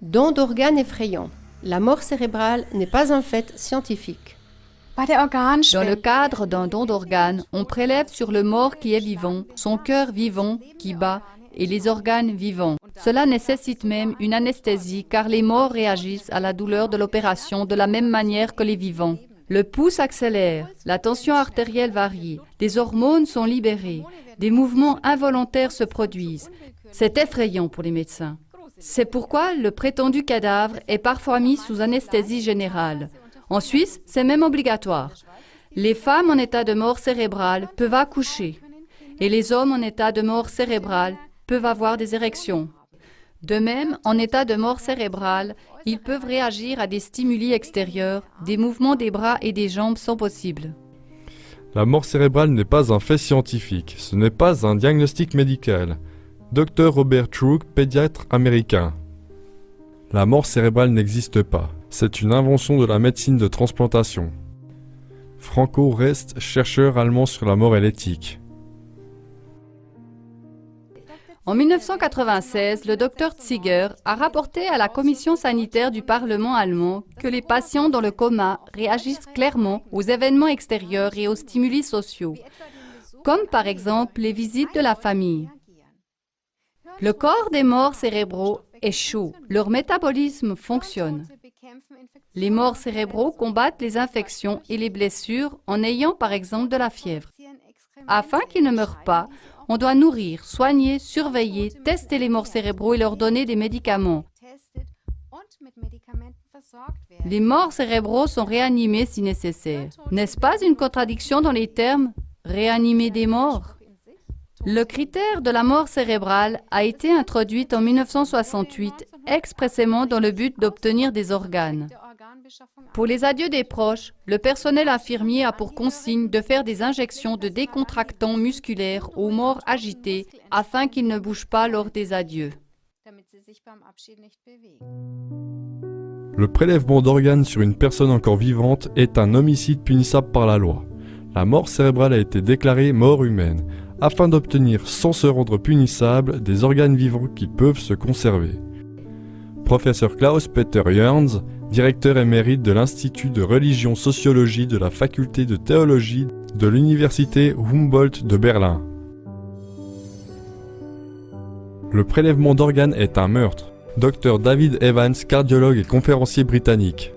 Don d'organes effrayant. La mort cérébrale n'est pas un fait scientifique. Bei der Dans le Organspende cadre d'un don d'organes, on prélève sur le mort qui est vivant, son cœur vivant qui bat et les organes vivants. Cela nécessite même une anesthésie car les morts réagissent à la douleur de l'opération de la même manière que les vivants. Le pouls s'accélère, la tension artérielle varie, des hormones sont libérées, des mouvements involontaires se produisent. C'est effrayant pour les médecins. C'est pourquoi le prétendu cadavre est parfois mis sous anesthésie générale. En Suisse, c'est même obligatoire. Les femmes en état de mort cérébrale peuvent accoucher et les hommes en état de mort cérébrale peuvent avoir des érections. De même, en état de mort cérébrale, ils peuvent réagir à des stimuli extérieurs, des mouvements des bras et des jambes sont possibles. La mort cérébrale n'est pas un fait scientifique, ce n'est pas un diagnostic médical. Dr Robert Trug, pédiatre américain. La mort cérébrale n'existe pas, c'est une invention de la médecine de transplantation. Franco Rest, chercheur allemand sur la mort et l'éthique. En 1996, le docteur Ziger a rapporté à la commission sanitaire du Parlement allemand que les patients dans le coma réagissent clairement aux événements extérieurs et aux stimuli sociaux, comme par exemple les visites de la famille. Le corps des morts cérébraux est chaud, leur métabolisme fonctionne. Les morts cérébraux combattent les infections et les blessures en ayant par exemple de la fièvre. Afin qu'ils ne meurent pas, on doit nourrir, soigner, surveiller, tester les morts cérébraux et leur donner des médicaments. Les morts cérébraux sont réanimés si nécessaire. N'est-ce pas une contradiction dans les termes « réanimer des morts » ? Le critère de la mort cérébrale a été introduit en 1968 expressément dans le but d'obtenir des organes. Pour les adieux des proches, le personnel infirmier a pour consigne de faire des injections de décontractants musculaires aux morts agités afin qu'ils ne bougent pas lors des adieux. Le prélèvement d'organes sur une personne encore vivante est un homicide punissable par la loi. La mort cérébrale a été déclarée mort humaine, afin d'obtenir sans se rendre punissable des organes vivants qui peuvent se conserver. Professeur Klaus-Peter Jörns, directeur émérite de l'Institut de religion-sociologie de la faculté de théologie de l'Université Humboldt de Berlin. Le prélèvement d'organes est un meurtre. Dr David Evans, cardiologue et conférencier britannique.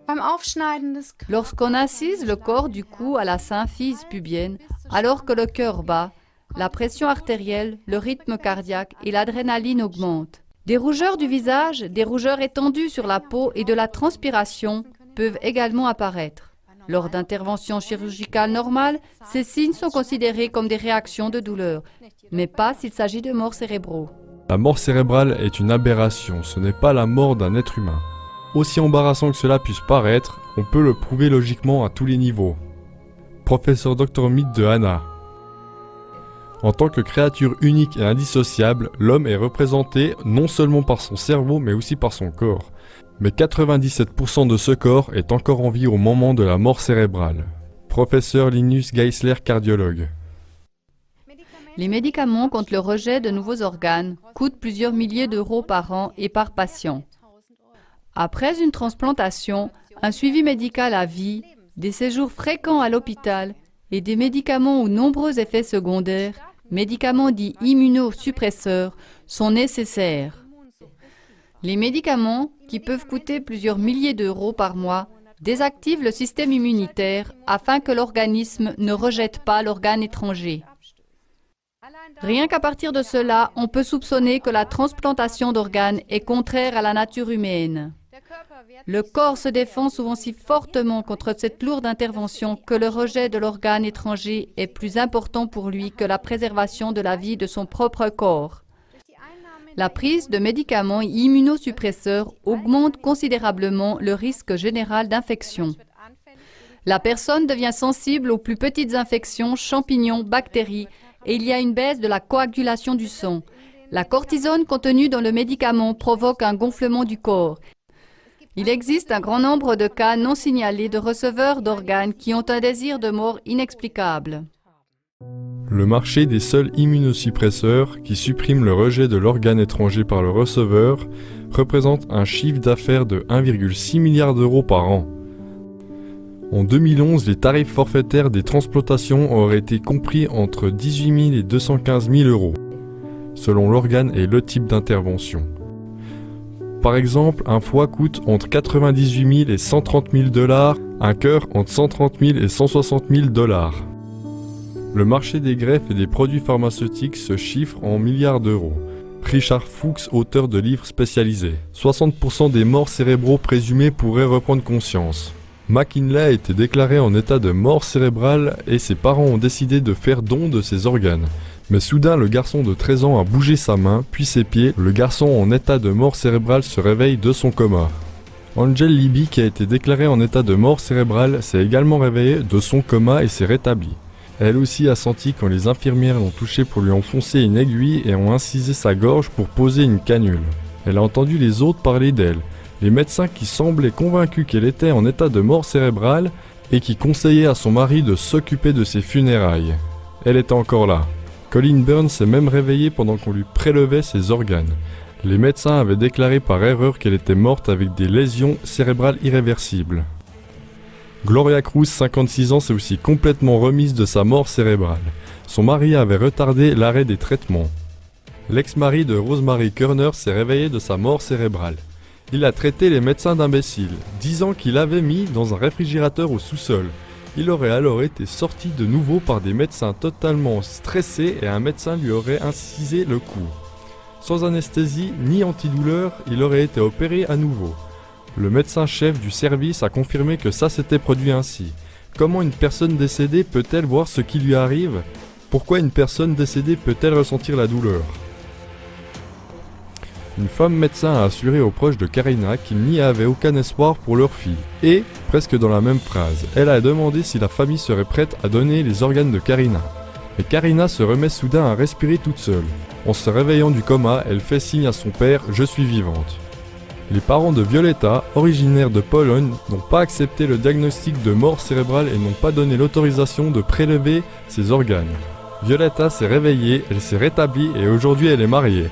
beim Aufschneiden des Lorsqu'on incise le corps du cou à la symphyse pubienne, alors que le cœur bat, la pression artérielle, le rythme cardiaque et l'adrénaline augmentent. Des rougeurs du visage, des rougeurs étendues sur la peau et de la transpiration peuvent également apparaître. Lors d'interventions chirurgicales normales, ces signes sont considérés comme des réactions de douleur, mais pas s'il s'agit de morts cérébraux. La mort cérébrale est une aberration, ce n'est pas la mort d'un être humain. Aussi embarrassant que cela puisse paraître, on peut le prouver logiquement à tous les niveaux. Professeur Dr Mead de Hanna. En tant que créature unique et indissociable, l'homme est représenté non seulement par son cerveau mais aussi par son corps. Mais 97% de ce corps est encore en vie au moment de la mort cérébrale. Professeur Linus Geisler, cardiologue. Les médicaments contre le rejet de nouveaux organes coûtent plusieurs milliers d'euros par an et par patient. Après une transplantation, un suivi médical à vie, des séjours fréquents à l'hôpital et des médicaments aux nombreux effets secondaires, médicaments dits immunosuppresseurs, sont nécessaires. Les médicaments, qui peuvent coûter plusieurs milliers d'euros par mois, désactivent le système immunitaire afin que l'organisme ne rejette pas l'organe étranger. Rien qu'à partir de cela, on peut soupçonner que la transplantation d'organes est contraire à la nature humaine. Le corps se défend souvent si fortement contre cette lourde intervention que le rejet de l'organe étranger est plus important pour lui que la préservation de la vie de son propre corps. La prise de médicaments immunosuppresseurs augmente considérablement le risque général d'infection. La personne devient sensible aux plus petites infections, champignons, bactéries, et il y a une baisse de la coagulation du sang. La cortisone contenue dans le médicament provoque un gonflement du corps. Il existe un grand nombre de cas non signalés de receveurs d'organes qui ont un désir de mort inexplicable. Le marché des seuls immunosuppresseurs, qui suppriment le rejet de l'organe étranger par le receveur, représente un chiffre d'affaires de 1,6 milliard d'euros par an. En 2011, les tarifs forfaitaires des transplantations auraient été compris entre 18 000 et 215 000 euros, selon l'organe et le type d'intervention. Par exemple, un foie coûte entre 98 000 et 130 000 $, un cœur entre 130 000 et 160 000 $. Le marché des greffes et des produits pharmaceutiques se chiffre en milliards d'euros. Richard Fuchs, auteur de livres spécialisés. 60% des morts cérébraux présumés pourraient reprendre conscience. McKinley a été déclaré en état de mort cérébrale et ses parents ont décidé de faire don de ses organes. Mais soudain, le garçon de 13 ans a bougé sa main, puis ses pieds. Le garçon en état de mort cérébrale se réveille de son coma. Angel Libby, qui a été déclarée en état de mort cérébrale, s'est également réveillée de son coma et s'est rétablie. Elle aussi a senti quand les infirmières l'ont touchée pour lui enfoncer une aiguille et ont incisé sa gorge pour poser une canule. Elle a entendu les autres parler d'elle, les médecins qui semblaient convaincus qu'elle était en état de mort cérébrale et qui conseillaient à son mari de s'occuper de ses funérailles. Elle était encore là. Colin Burns s'est même réveillée pendant qu'on lui prélevait ses organes. Les médecins avaient déclaré par erreur qu'elle était morte avec des lésions cérébrales irréversibles. Gloria Cruz, 56 ans, s'est aussi complètement remise de sa mort cérébrale. Son mari avait retardé l'arrêt des traitements. L'ex-mari de Rosemary Kerner s'est réveillé de sa mort cérébrale. Il a traité les médecins d'imbéciles, disant qu'il l'avait mis dans un réfrigérateur au sous-sol. Il aurait alors été sorti de nouveau par des médecins totalement stressés et un médecin lui aurait incisé le cou. Sans anesthésie ni antidouleur, il aurait été opéré à nouveau. Le médecin-chef du service a confirmé que ça s'était produit ainsi. Comment une personne décédée peut-elle voir ce qui lui arrive? Pourquoi une personne décédée peut-elle ressentir la douleur? Une femme médecin a assuré aux proches de Karina qu'il n'y avait aucun espoir pour leur fille. Et, presque dans la même phrase, elle a demandé si la famille serait prête à donner les organes de Karina. Mais Karina se remet soudain à respirer toute seule. En se réveillant du coma, elle fait signe à son père « Je suis vivante ». Les parents de Violetta, originaires de Pologne, n'ont pas accepté le diagnostic de mort cérébrale et n'ont pas donné l'autorisation de prélever ses organes. Violetta s'est réveillée, elle s'est rétablie et aujourd'hui elle est mariée.